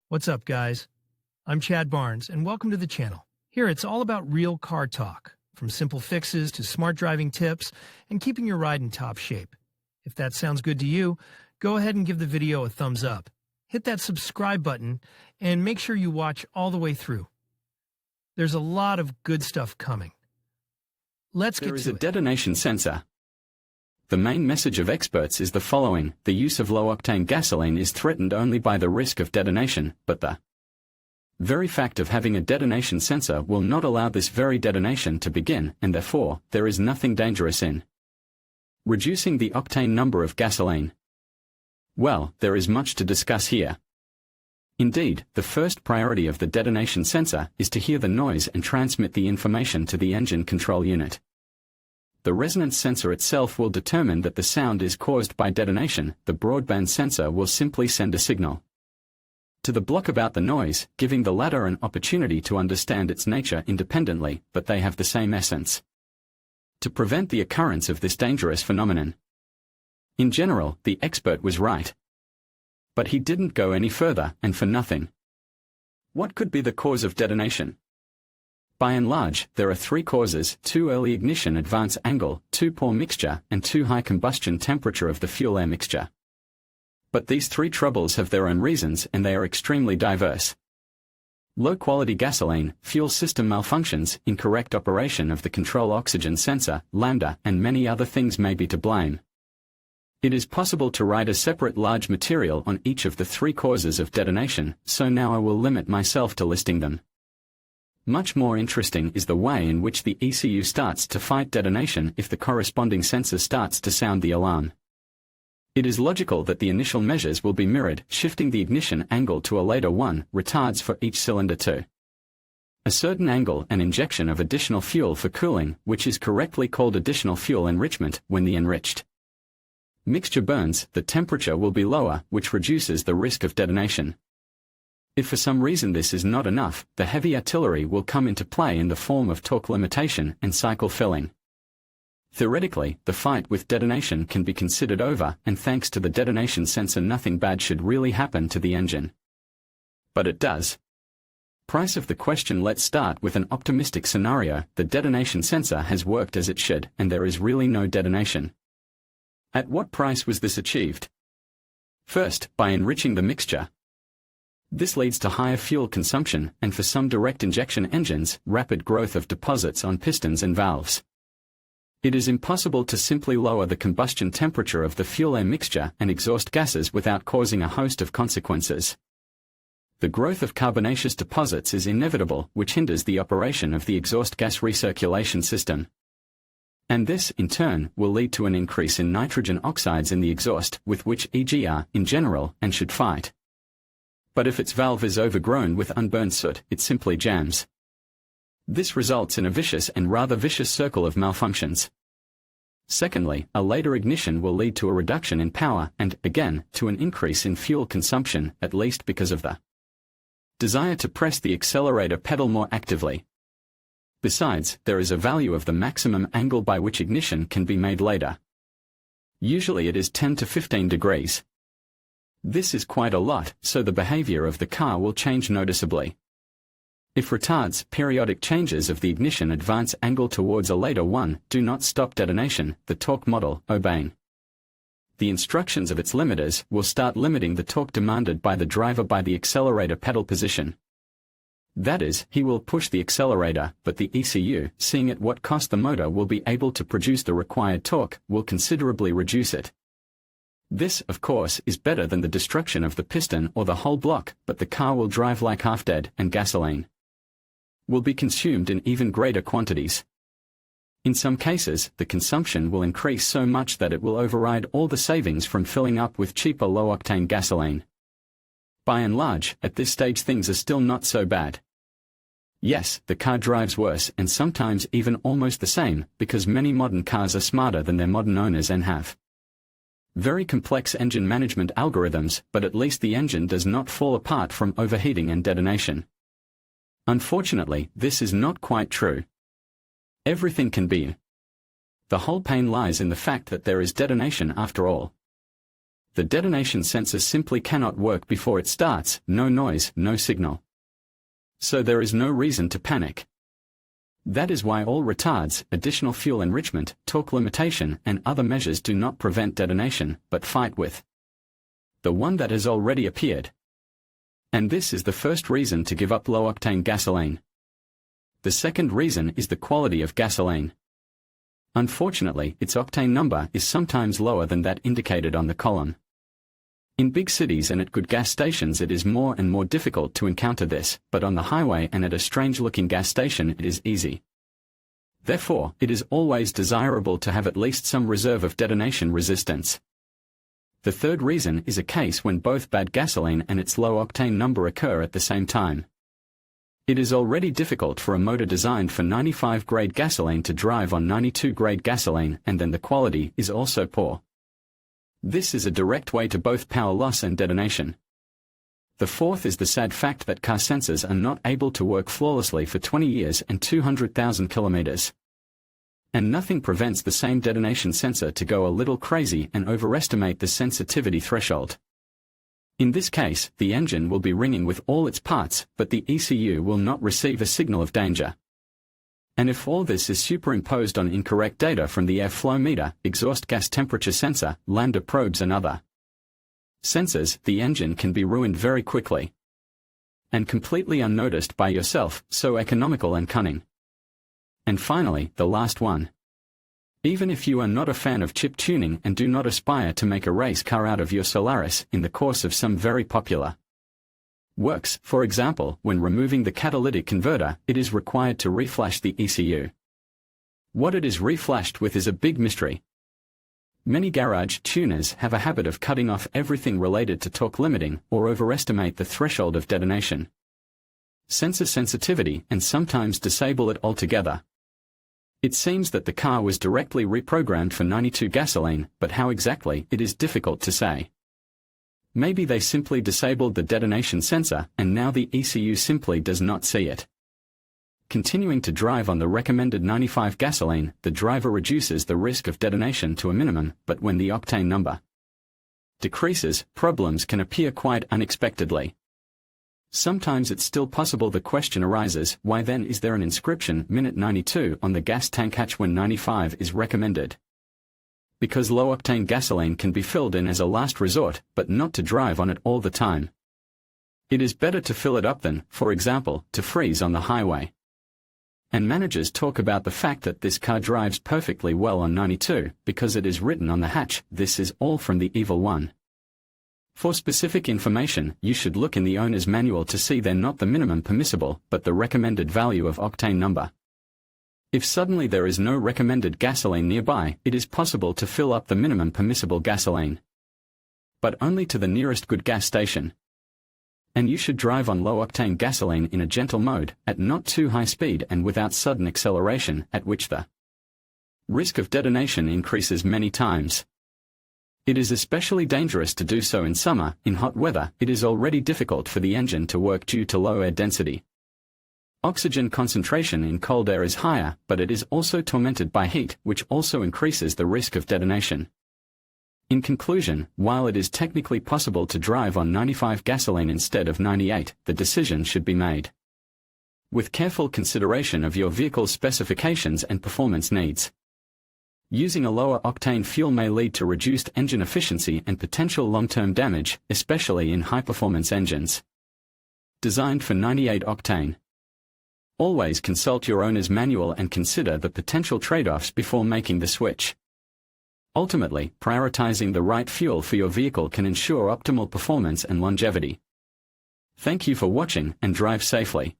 What's up, guys? I'm Chad Barnes, and welcome to the channel. Here, it's all about real car talk, from simple fixes to smart driving tips and keeping your ride in top shape. If that sounds good to you, go ahead and give the video a thumbs up. Hit that subscribe button, and make sure you watch all the way through. There's a lot of good stuff coming. Let's get to it. There is a detonation sensor. The main message of experts is the following: the use of low-octane gasoline is threatened only by the risk of detonation, but the very fact of having a detonation sensor will not allow this very detonation to begin, and therefore, there is nothing dangerous in reducing the octane number of gasoline. Well, there is much to discuss here. Indeed, the first priority of the detonation sensor is to hear the noise and transmit the information to the engine control unit. The resonance sensor itself will determine that the sound is caused by detonation. The broadband sensor will simply send a signal to the block about the noise, giving the latter an opportunity to understand its nature independently, but they have the same essence. To prevent the occurrence of this dangerous phenomenon. In general, the expert was right. But he didn't go any further, and for nothing. What could be the cause of detonation? By and large, there are three causes: too early ignition advance angle, too poor mixture, and too high combustion temperature of the fuel-air mixture. But these three troubles have their own reasons, and they are extremely diverse. Low-quality gasoline, fuel system malfunctions, incorrect operation of the control oxygen sensor, lambda, and many other things may be to blame. It is possible to write a separate large material on each of the three causes of detonation, so now I will limit myself to listing them. Much more interesting is the way in which the ECU starts to fight detonation if the corresponding sensor starts to sound the alarm. It is logical that the initial measures will be mirrored, shifting the ignition angle to a later one, retards for each cylinder to a certain angle, and injection of additional fuel for cooling, which is correctly called additional fuel enrichment. When the enriched mixture burns, the temperature will be lower, which reduces the risk of detonation. If for some reason this is not enough, the heavy artillery will come into play in the form of torque limitation and cycle filling. Theoretically, the fight with detonation can be considered over, and thanks to the detonation sensor nothing bad should really happen to the engine. But it does. Price of the question: let's start with an optimistic scenario. The detonation sensor has worked as it should, and there is really no detonation. At what price was this achieved? First, by enriching the mixture. This leads to higher fuel consumption, and for some direct injection engines, rapid growth of deposits on pistons and valves. It is impossible to simply lower the combustion temperature of the fuel-air mixture and exhaust gases without causing a host of consequences. The growth of carbonaceous deposits is inevitable, which hinders the operation of the exhaust gas recirculation system. And this, in turn, will lead to an increase in nitrogen oxides in the exhaust, with which EGR, in general, and should fight. But if its valve is overgrown with unburned soot, it simply jams. This results in a vicious and rather vicious circle of malfunctions. Secondly, a later ignition will lead to a reduction in power and, again, to an increase in fuel consumption, at least because of the desire to press the accelerator pedal more actively. Besides, there is a value of the maximum angle by which ignition can be made later. Usually it is 10 to 15 degrees. This is quite a lot, so the behavior of the car will change noticeably. If retards, periodic changes of the ignition advance angle towards a later one, do not stop detonation, the torque model, obeying the instructions of its limiters, will start limiting the torque demanded by the driver by the accelerator pedal position. That is, he will push the accelerator, but the ECU, seeing at what cost the motor will be able to produce the required torque, will considerably reduce it. This, of course, is better than the destruction of the piston or the whole block, but the car will drive like half-dead, and gasoline will be consumed in even greater quantities. In some cases, the consumption will increase so much that it will override all the savings from filling up with cheaper low-octane gasoline. By and large, at this stage things are still not so bad. Yes, the car drives worse and sometimes even almost the same, because many modern cars are smarter than their modern owners and have very complex engine management algorithms, but at least the engine does not fall apart from overheating and detonation. Unfortunately, this is not quite true. Everything can be. The whole pain lies in the fact that there is detonation after all. The detonation sensor simply cannot work before it starts, no noise, no signal. So there is no reason to panic. That is why all retards, additional fuel enrichment, torque limitation, and other measures do not prevent detonation, but fight with the one that has already appeared. And this is the first reason to give up low-octane gasoline. The second reason is the quality of gasoline. Unfortunately, its octane number is sometimes lower than that indicated on the column. In big cities and at good gas stations it is more and more difficult to encounter this, but on the highway and at a strange-looking gas station it is easy. Therefore, it is always desirable to have at least some reserve of detonation resistance. The third reason is a case when both bad gasoline and its low octane number occur at the same time. It is already difficult for a motor designed for 95 grade gasoline to drive on 92 grade gasoline, and then the quality is also poor. This is a direct way to both power loss and detonation. The fourth is the sad fact that car sensors are not able to work flawlessly for 20 years and 200,000 kilometers. And nothing prevents the same detonation sensor to go a little crazy and overestimate the sensitivity threshold. In this case, the engine will be ringing with all its parts, but the ECU will not receive a signal of danger. And if all this is superimposed on incorrect data from the airflow meter, exhaust gas temperature sensor, lambda probes and other sensors, the engine can be ruined very quickly. And completely unnoticed by yourself, so economical and cunning. And finally, the last one. Even if you are not a fan of chip tuning and do not aspire to make a race car out of your Solaris in the course of some very popular works, for example, when removing the catalytic converter, it is required to reflash the ECU. What it is reflashed with is a big mystery. Many garage tuners have a habit of cutting off everything related to torque limiting or overestimate the threshold of detonation, sensor sensitivity, and sometimes disable it altogether. It seems that the car was directly reprogrammed for 92 gasoline, but how exactly, it is difficult to say. Maybe they simply disabled the detonation sensor, and now the ECU simply does not see it. Continuing to drive on the recommended 95 gasoline, the driver reduces the risk of detonation to a minimum, but when the octane number decreases, problems can appear quite unexpectedly. Sometimes it's still possible the question arises, why then is there an inscription, minute 92, on the gas tank hatch when 95 is recommended? Because low-octane gasoline can be filled in as a last resort, but not to drive on it all the time. It is better to fill it up than, for example, to freeze on the highway. And managers talk about the fact that this car drives perfectly well on 92, because it is written on the hatch, this is all from the evil one. For specific information, you should look in the owner's manual to see they're not the minimum permissible, but the recommended value of octane number. If suddenly there is no recommended gasoline nearby, it is possible to fill up the minimum permissible gasoline, but only to the nearest good gas station. And you should drive on low-octane gasoline in a gentle mode, at not too high speed and without sudden acceleration, at which the risk of detonation increases many times. It is especially dangerous to do so in summer. In hot weather, it is already difficult for the engine to work due to low air density. Oxygen concentration in cold air is higher, but it is also tormented by heat, which also increases the risk of detonation. In conclusion, while it is technically possible to drive on 95 gasoline instead of 98, the decision should be made with careful consideration of your vehicle's specifications and performance needs. Using a lower octane fuel may lead to reduced engine efficiency and potential long-term damage, especially in high-performance engines designed for 98 octane. Always consult your owner's manual and consider the potential trade-offs before making the switch. Ultimately, prioritizing the right fuel for your vehicle can ensure optimal performance and longevity. Thank you for watching, and drive safely.